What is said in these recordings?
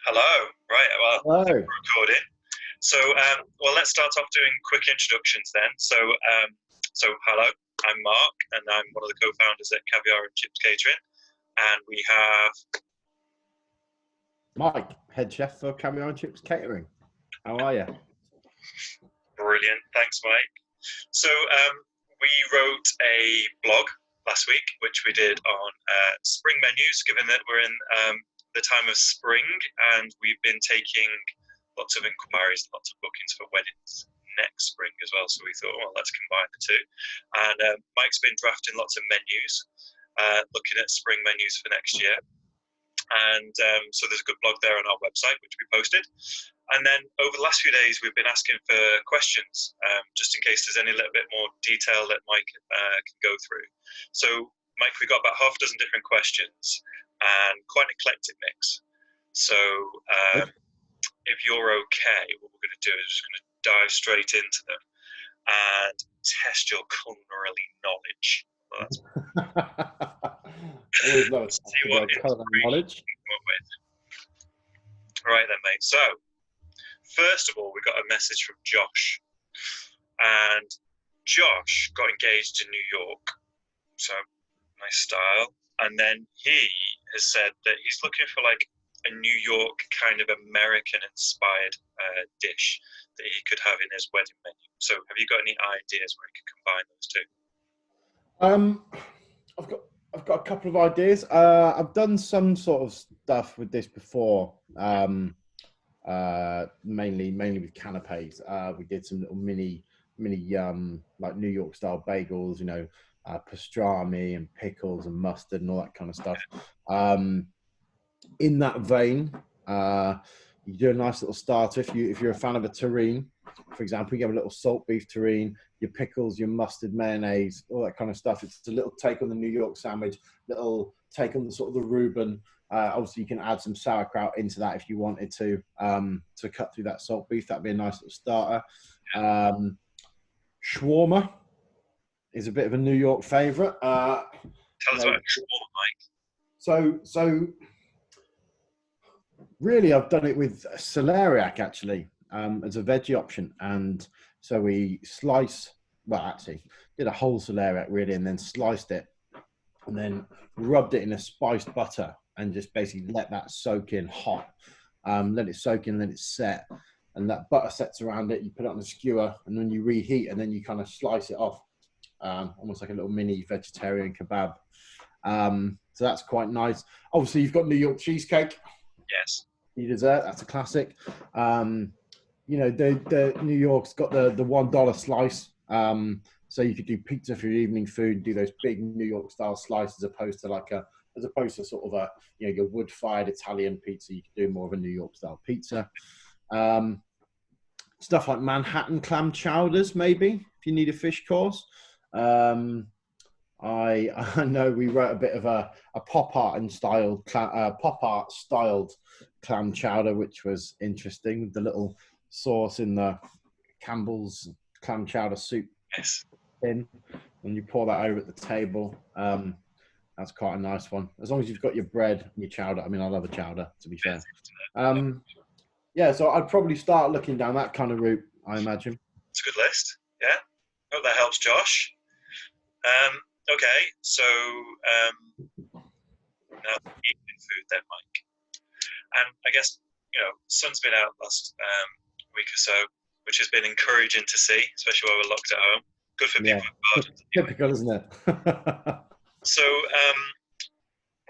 Hello. Right. Well, I think Hello. we're recording. Let's start off doing quick introductions then. Hello. I'm Mark, and I'm one of the co-founders at Caviar and Chips Catering. And we have Mike, head chef for Catering Chips Catering. How are you? brilliant. Thanks, Mike. We wrote a blog last week, which we did on spring menus, given that we're in the time of spring, and we've been taking lots of inquiries, lots of bookings for weddings next spring as well. So we thought, well, let's combine the two. And Mike's been drafting lots of menus, looking at spring menus for next year. And so there's a good blog there on our website, which we posted. And then over the last few days, we've been asking for questions, just in case there's any little bit more detail that Mike can go through. So, Mike, we got about half a dozen different questions and quite an eclectic mix. So, if you're okay, what we're going to do is just going to dive straight into them and test your culinary knowledge. Well, Always love see what culinary knowledge. you come up with. Right then, mate. So, first of all, we got a message from Josh, and Josh got engaged in New York, so nice style. And then he has said that he's looking for like a New York kind of American-inspired dish that he could have in his wedding menu. So, have you got any ideas where he could combine those two? Um, I've got a couple of ideas. I've done some sort of stuff with this before. Mainly with canapes. We did some little mini like New York style bagels. Pastrami and pickles and mustard and all that kind of stuff. In that vein, you do a nice little starter. If you're a fan of a terrine, for example, you have a little salt beef terrine, your pickles, your mustard, mayonnaise, all that kind of stuff. It's a little take on the New York sandwich, little take on the sort of the Reuben. Obviously, you can add some sauerkraut into that if you wanted to cut through that salt beef. That'd be a nice little starter. Shawarma is a bit of a New York favorite. Tell us about shawarma, Mike. So really, I've done it with celeriac actually as a veggie option, and so we did a whole celeriac really, and then sliced it, and then rubbed it in a spiced butter, and just basically let that soak in hot. Let it soak in, let it set, and that butter sets around it. You put it on a skewer, and then you reheat, and then you kind of slice it off, almost like a little mini vegetarian kebab. So that's quite nice. Obviously, you've got New York cheesecake. Yes. Dessert, that's a classic. The New York's got the $1 slice. So you could do pizza for your evening food, do those big New York style slices, as opposed to sort of your wood fired Italian pizza. You could do more of a New York style pizza. Stuff like Manhattan clam chowders, maybe if you need a fish course. I know we wrote a bit of a pop art styled clam chowder, which was interesting, with the little sauce in the Campbell's clam chowder soup Yes. tin, and you pour that over at the table. That's quite a nice one, as long as you've got your bread and your chowder. I mean, I love a chowder, to be fair. So I'd probably start looking down that kind of route, I imagine. It's a good list. Yeah. Hope that helps, Josh. Okay, so now evening food then, Mike. And I guess, sun's been out last week or so, which has been encouraging to see, especially while we're locked at home. Good for people with gardens. Typical, isn't it? So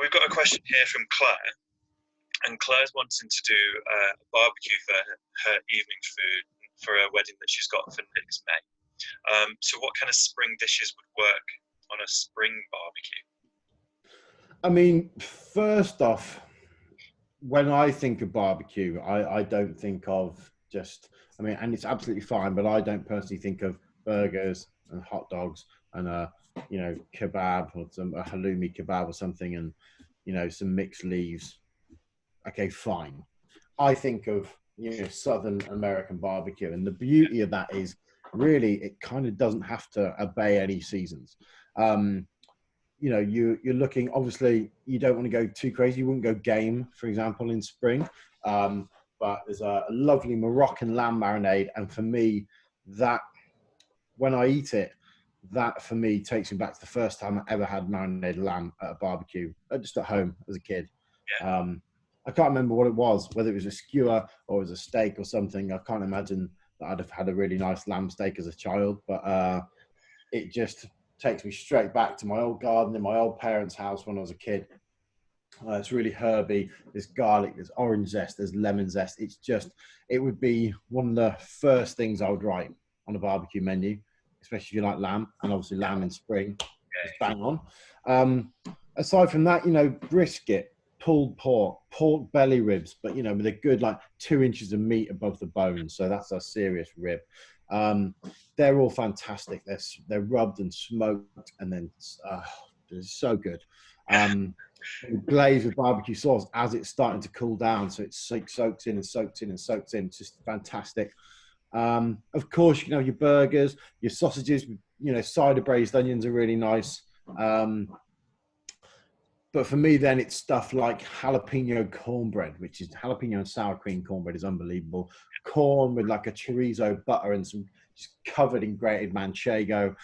we've got a question here from Claire, and Claire's wanting to do a barbecue for her evening food for a wedding that she's got for next May. So what kind of spring dishes would work on a spring barbecue? I mean, first off, when I think of barbecue, I don't think of and it's absolutely fine, but I don't personally think of burgers and hot dogs and kebab or a halloumi kebab or something, and some mixed leaves. Okay, fine. I think of Southern American barbecue, and the beauty of that is really it kind of doesn't have to obey any seasons. You're looking, obviously you don't want to go too crazy. You wouldn't go game, for example, in spring. But there's a lovely Moroccan lamb marinade, and for me, that when I eat it, that for me takes me back to the first time I ever had marinated lamb at a barbecue, just at home as a kid. Yeah. I can't remember what it was, whether it was a skewer or it was a steak or something. I can't imagine that I'd have had a really nice lamb steak as a child, but it just takes me straight back to my old garden in my old parents' house when I was a kid. It's really herby. There's garlic, there's orange zest, there's lemon zest. It's just, it would be one of the first things I would write on a barbecue menu, especially if you like lamb, and obviously lamb in spring is bang on. Aside from that, brisket, pulled pork, pork belly ribs, but with a good like 2 inches of meat above the bone. So that's a serious rib. They're all fantastic. They're rubbed and smoked, and then they're so good. Glazed with barbecue sauce as it's starting to cool down, so it soaks in and soaks in and soaks in. It's just fantastic. Of course, your burgers, your sausages, cider braised onions are really nice. But for me, then it's stuff like jalapeno cornbread, which is jalapeno and sour cream cornbread is unbelievable. Corn with like a chorizo butter and some just covered in grated manchego.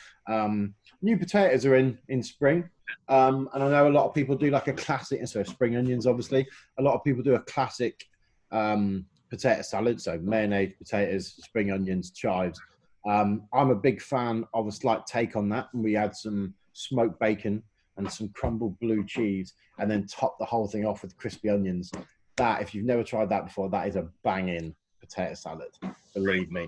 New potatoes are in spring. And I know a lot of people do like a classic, and so spring onions, obviously. A lot of people do a classic potato salad, so mayonnaise, potatoes, spring onions, chives. I'm a big fan of a slight take on that, and we add some smoked bacon and some crumbled blue cheese, and then top the whole thing off with crispy onions. That, if you've never tried that before, that is a banging potato salad, believe me.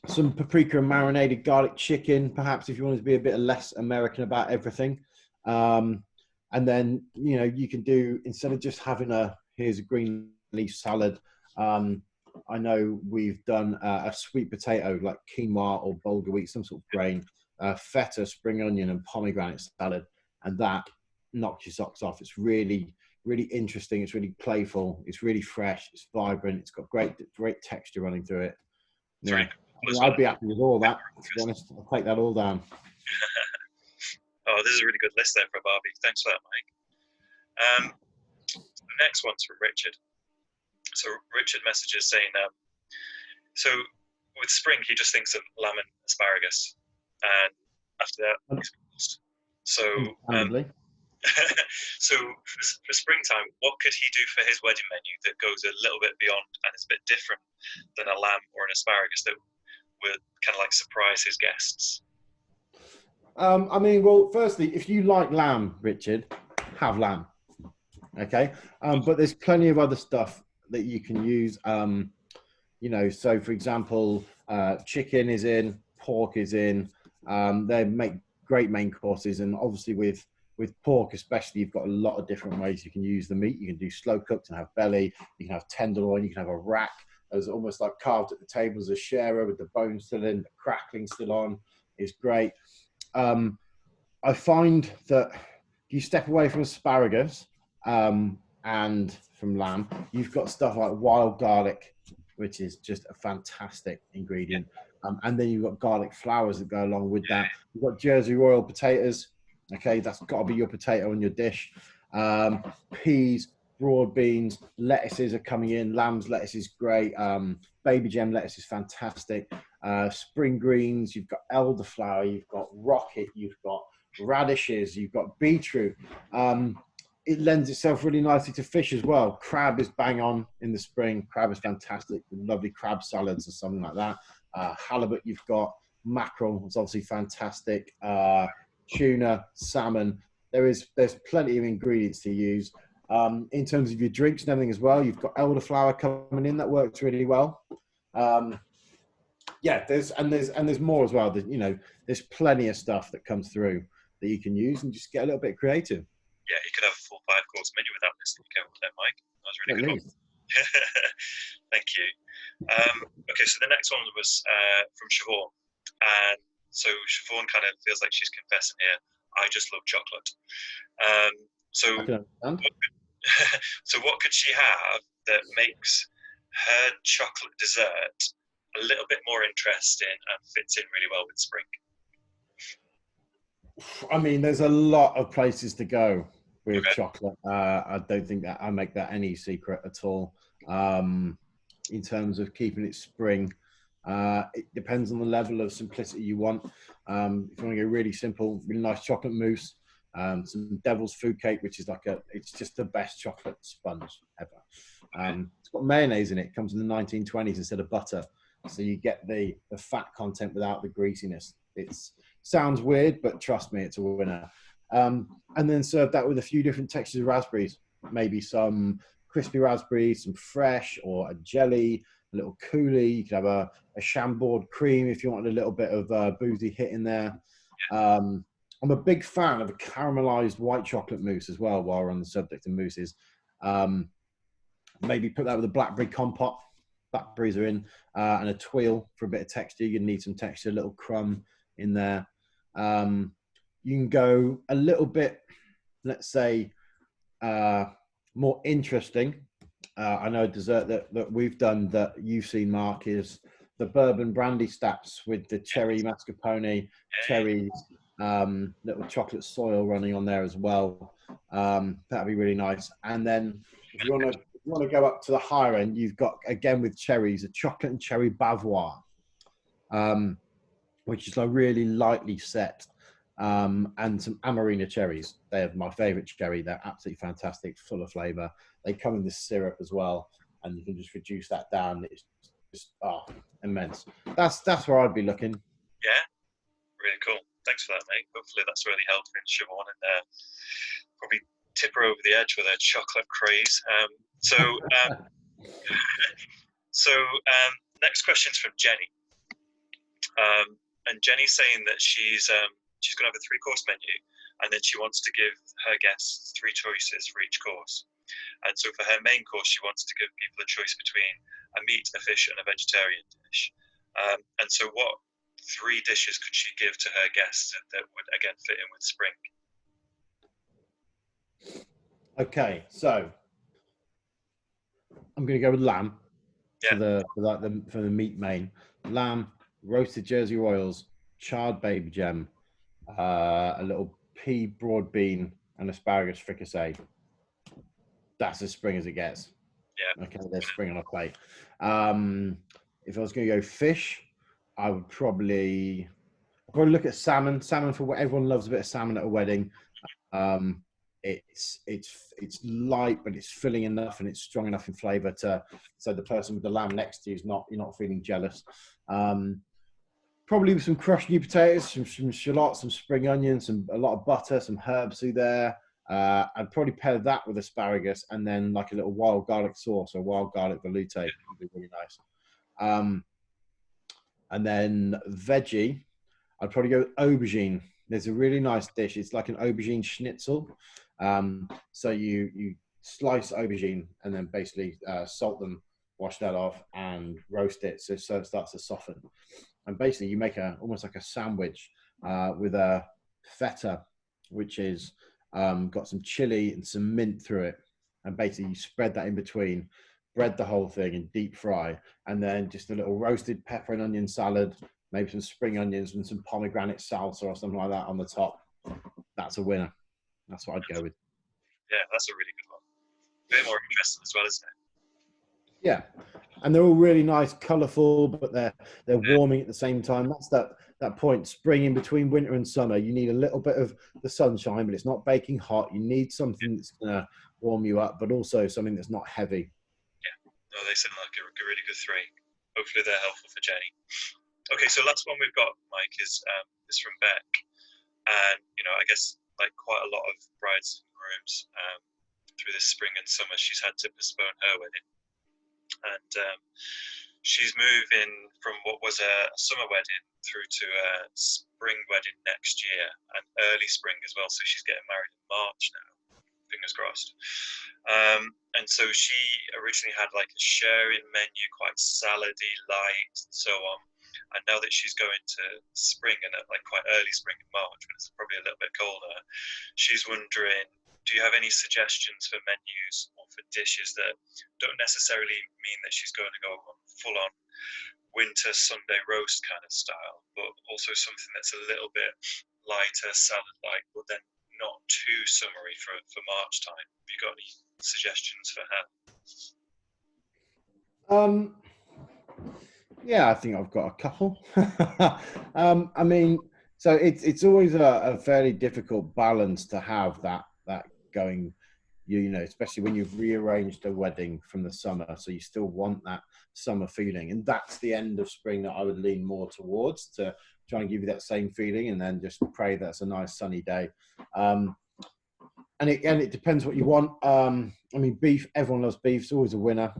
Some paprika and marinated garlic chicken, perhaps, if you want to be a bit less American about everything. And then, you can do, instead of just having here's a green leaf salad, I know we've done a sweet potato, like quinoa or bulgur wheat, some sort of grain, feta, spring onion, and pomegranate salad. And that knocks your socks off. It's really, really interesting. It's really playful. It's really fresh. It's vibrant. It's got great texture running through it. Yeah. I'd be happy with all that, to be honest. I'll take that all down. Oh, this is a really good list there for a barbie. Thanks for that, Mike. The next one's from Richard. So Richard messages saying, so with spring, he just thinks of lamb and asparagus. And after that, so so for springtime, what could he do for his wedding menu that goes a little bit beyond and is a bit different than a lamb or an asparagus that would kind of like surprise his guests? Well, firstly, if you like lamb, Richard, have lamb. Okay, but there's plenty of other stuff that you can use. So for example, chicken is in, pork is in. They make great main courses, and obviously with pork especially, you've got a lot of different ways you can use the meat. You can do slow cooked and have belly. You can have tenderloin. You can have a rack as almost like carved at the table as a sharer with the bone still in, the crackling still on. Is great. I find that if you step away from asparagus and from lamb, you've got stuff like wild garlic, which is just a fantastic ingredient. And then you've got garlic flowers that go along with that. You've got Jersey Royal potatoes. Okay, that's got to be your potato on your dish. Peas, broad beans, lettuces are coming in. Lamb's lettuce is great. Baby gem lettuce is fantastic. Spring greens, you've got elderflower, you've got rocket, you've got radishes, you've got beetroot. It lends itself really nicely to fish as well. Crab is bang on in the spring. Crab is fantastic. Lovely crab salads or something like that. Halibut, you've got mackerel. It's obviously fantastic. Tuna, salmon. There's plenty of ingredients to use. In terms of your drinks and everything as well, you've got elderflower coming in. That works really well. There's more as well. There's plenty of stuff that comes through that you can use and just get a little bit creative. Yeah, you could have a full 5-course menu without this. Mike. That was really good. Thank you. Okay, so the next one was from Siobhan. And so Siobhan kind of feels like she's confessing here, I just love chocolate. So what could she have that makes her chocolate dessert a little bit more interesting and fits in really well with spring? There's a lot of places to go with Okay. chocolate. I don't think that I make that any secret at all. In terms of keeping it spring, it depends on the level of simplicity you want. If you want to go really simple, really nice chocolate mousse, some devil's food cake, which is it's just the best chocolate sponge ever. It's got mayonnaise in it. It comes in the 1920s instead of butter, so you get the fat content without the greasiness. It sounds weird, but trust me, it's a winner. And then serve that with a few different textures of raspberries, maybe some crispy raspberries, some fresh, or a jelly, a little coulis. You could have a Chambord cream if you want a little bit of boozy hit in there. I'm a big fan of a caramelized white chocolate mousse as well, while we're on the subject of mousses. Maybe put that with a blackberry compote. Blackberries are in, and a tweel for a bit of texture. You're going to need some texture, a little crumb in there. You can go a little bit, let's say, more interesting. I know a dessert that we've done that you've seen, Mark, is the bourbon brandy stats with the cherry mascarpone, cherries, little chocolate soil running on there as well. That'd be really nice. And then if you want to go up to the higher end, you've got, again with cherries, a chocolate and cherry bavois, which is like really lightly set, and some Amarena cherries. They're my favorite cherry. They're absolutely fantastic, full of flavor. They come in this syrup as well, and you can just reduce that down. It's just immense. That's where I'd be looking. Yeah, really cool. Thanks for that, mate. Hopefully that's really helped with Siobhan and probably tip her over the edge with her chocolate craze. Next question's from Jenny. And Jenny's saying that she's going to have a 3-course menu, and then she wants to give her guests 3 choices for each course. And so for her main course, she wants to give people a choice between a meat, a fish, and a vegetarian dish. And so what 3 dishes could she give to her guests that would, again, fit in with spring? Okay, so I'm going to go with lamb for the meat main. Lamb, roasted Jersey Royals, charred baby gem, a little pea broad bean, and asparagus fricassee. That's as spring as it gets. Yeah. Okay, there's spring on a plate. If I was going to go fish, I would probably look at salmon. Salmon, for what everyone loves, a bit of salmon at a wedding. It's light, but it's filling enough and it's strong enough in flavour so the person with the lamb next to you you're not feeling jealous. Probably with some crushed new potatoes, some shallots, some spring onions, a lot of butter, some herbs through there. I'd probably pair that with asparagus and then like a little wild garlic sauce or wild garlic velouté would be really nice. And then veggie, I'd probably go with aubergine. There's a really nice dish. It's like an aubergine schnitzel. So you slice aubergine and then basically salt them, wash that off, and roast it so it starts to soften. And basically, you make almost like a sandwich with a feta, which is got some chili and some mint through it. And basically, you spread that in between, bread the whole thing, and deep fry, and then just a little roasted pepper and onion salad, maybe some spring onions and some pomegranate salsa or something like that on the top. That's a winner. That's what I'd go with. Yeah, that's a really good one. A bit more interesting as well, isn't it? Yeah, and they're all really nice, colourful, but they're warming at the same time. That's that point, spring in between winter and summer. You need a little bit of the sunshine, but it's not baking hot. You need something that's going to warm you up, but also something that's not heavy. Yeah, no, they sound like a really good 3. Hopefully they're helpful for Jenny. Okay, so last one we've got, Mike, is from Beck, and I guess like quite a lot of brides and grooms through this spring and summer, she's had to postpone her wedding, and she's moving from what was a summer wedding through to a spring wedding next year, and early spring as well. So she's getting married in March now. Fingers crossed. And so she originally had like a sharing menu, quite salady, light, and so on. And now that she's going to spring and like quite early spring in March, when it's probably a little bit colder, she's wondering, do you have any suggestions for menus or for dishes that don't necessarily mean that she's going to go full on winter Sunday roast kind of style, but also something that's a little bit lighter, salad like, but then not too summery for March time. Have you got any suggestions for her? Yeah, I think I've got a couple. I mean, so it's always a fairly difficult balance to have that going. You know, especially when you've rearranged a wedding from the summer, so you still want that summer feeling, and that's the end of spring that I would lean more towards to try and give you that same feeling, and then just pray that's a nice sunny day. And it depends what you want. I mean, beef. Everyone loves beef. It's always a winner.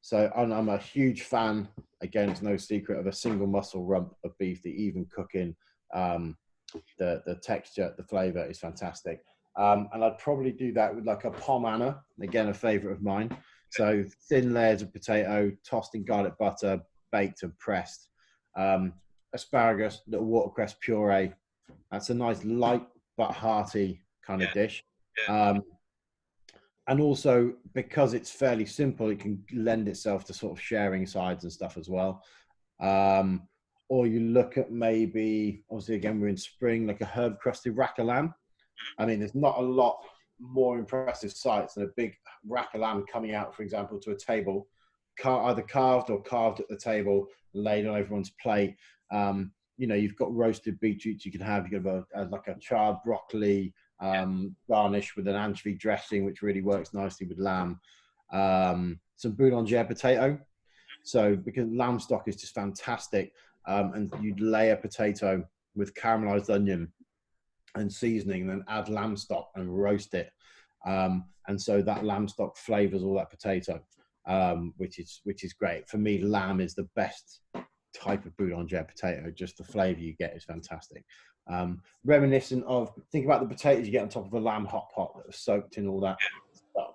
So I'm a huge fan. Again, it's no secret of a single muscle rump of beef that you even cook in. The texture, the flavour is fantastic. And I'd probably do that with like a pomme, again a favourite of mine. So thin layers of potato, tossed in garlic butter, baked and pressed. Asparagus, little watercress puree. That's a nice light but hearty kind of Yeah, dish. yeah, And also because it's fairly simple, it can lend itself to sort of sharing sides and stuff as well. Um, or you look at maybe, obviously, again, we're in spring, like a herb crusted rack of lamb. I mean, there's not a lot more impressive sights than a big rack of lamb coming out, for example, to a table, either carved or carved at the table, laid on everyone's plate. You know, you've got roasted beetroots you can have. You can have like a charred broccoli garnish with an anchovy dressing, which really works nicely with lamb. Some boulanger potato. So because lamb stock is just fantastic, and you'd layer potato with caramelized onion and seasoning, and then add lamb stock and roast it. And so that lamb stock flavors all that potato, which is great. For me, lamb is the best type of boulanger potato. Just the flavor you get is fantastic. Reminiscent of, think about the potatoes you get on top of a lamb hot pot that was soaked in all that stuff.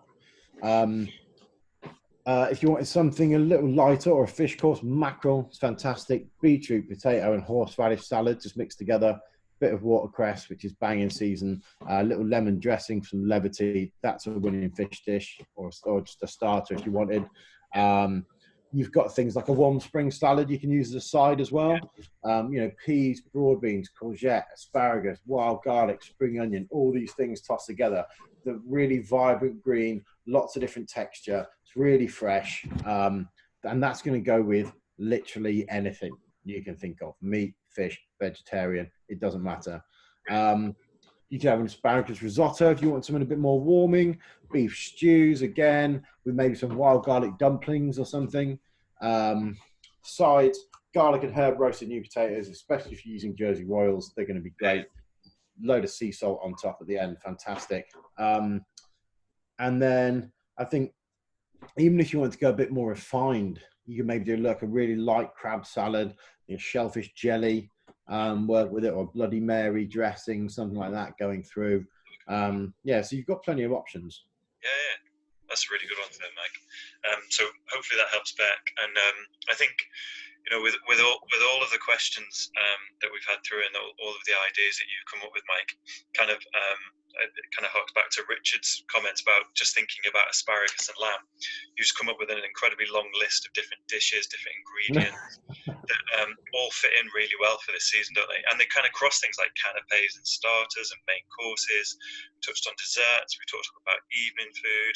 If you wanted something a little lighter, or a fish course, mackerel, it's fantastic. Beetroot, potato, and horseradish salad just mixed together. Bit of watercress, which is banging season. A little lemon dressing, some levity. That's a winning fish dish, or just a starter if you wanted. You've got things like a warm spring salad you can use as a side as well. You know, peas, broad beans, courgette, asparagus, wild garlic, spring onion, all these things tossed together. The really vibrant green, lots of different texture. It's really fresh. And that's going to go with literally anything you can think of: meat, fish, vegetarian, it doesn't matter. You can have an asparagus risotto if you want something a bit more warming. Beef stews, again, with maybe some wild garlic dumplings or something. Sides, garlic and herb roasted new potatoes, especially if you're using Jersey Royals, they're going to be great. Load of sea salt on top at the end, fantastic. And then I think even if you want to go a bit more refined, you can maybe do like a really light crab salad, shellfish jelly, work with it, or Bloody Mary dressing, something like that going through. Yeah, so you've got plenty of options. yeah. That's a really good one there, Mike. So hopefully that helps back. And I think, you know, with all of the questions that we've had through, and all of the ideas that you've come up with, Mike, kind of it kind of harks back to Richard's comments about just thinking about asparagus and lamb. You've just come up with an incredibly long list of different dishes, different ingredients that all fit in really well for this season, don't they? And they kind of cross things like canapes and starters and main courses. We touched on desserts. We talked about evening food.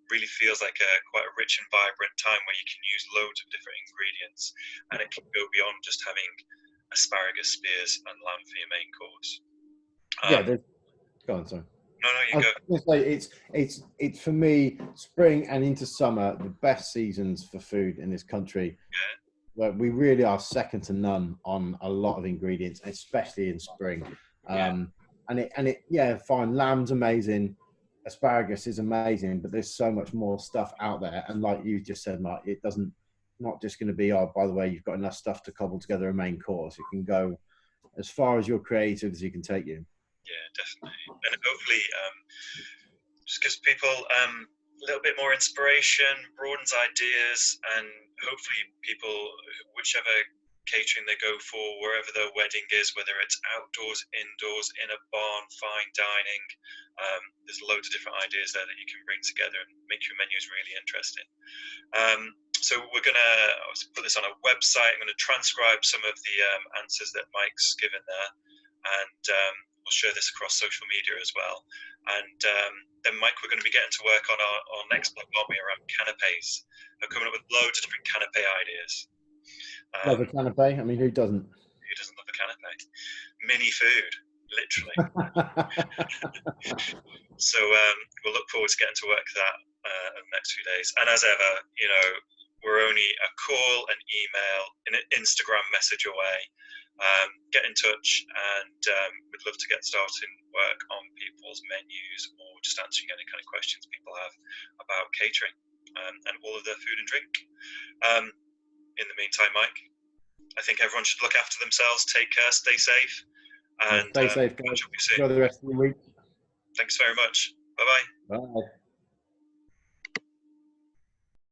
Really feels like quite a rich and vibrant time where you can use loads of different ingredients, and it can go beyond just having asparagus, spears, and lamb for your main course. Yeah, go on, sorry. No, I you was go. going to say it's for me, spring and into summer, the best seasons for food in this country. Yeah, Where we really are second to none on a lot of ingredients, especially in spring. yeah, Yeah, fine. Lamb's amazing, asparagus is amazing, but there's so much more stuff out there. And like you just said, Mark, it doesn't, not just going to be, oh, by the way, you've got enough stuff to cobble together a main course. It can go as far as your creative as you can take you. yeah, definitely. And hopefully, just gives people a little bit more inspiration, broadens ideas, and hopefully people, whichever catering they go for, wherever their wedding is, whether it's outdoors, indoors, in a barn, fine dining, there's loads of different ideas there that you can bring together and make your menus really interesting. So we're going to put this on a website. I'm going to transcribe some of the answers that Mike's given there, and we'll share this across social media as well. And then, Mike, we're going to be getting to work on our next blog, aren't we, around canapes. We're coming up with loads of different canape ideas. Love a canape. I mean, who doesn't? Who doesn't love a canape? Mini food, literally. So we'll look forward to getting to work that in the next few days. And as ever, we're only a call, an email, an Instagram message away. Get in touch, and we'd love to get starting work on people's menus or just answering any kind of questions people have about catering and all of their food and drink. In the meantime, Mike, I think everyone should look after themselves, take care, stay safe, and stay safe, guys. Enjoy the rest of the week. Thanks very much. Bye-bye. Bye.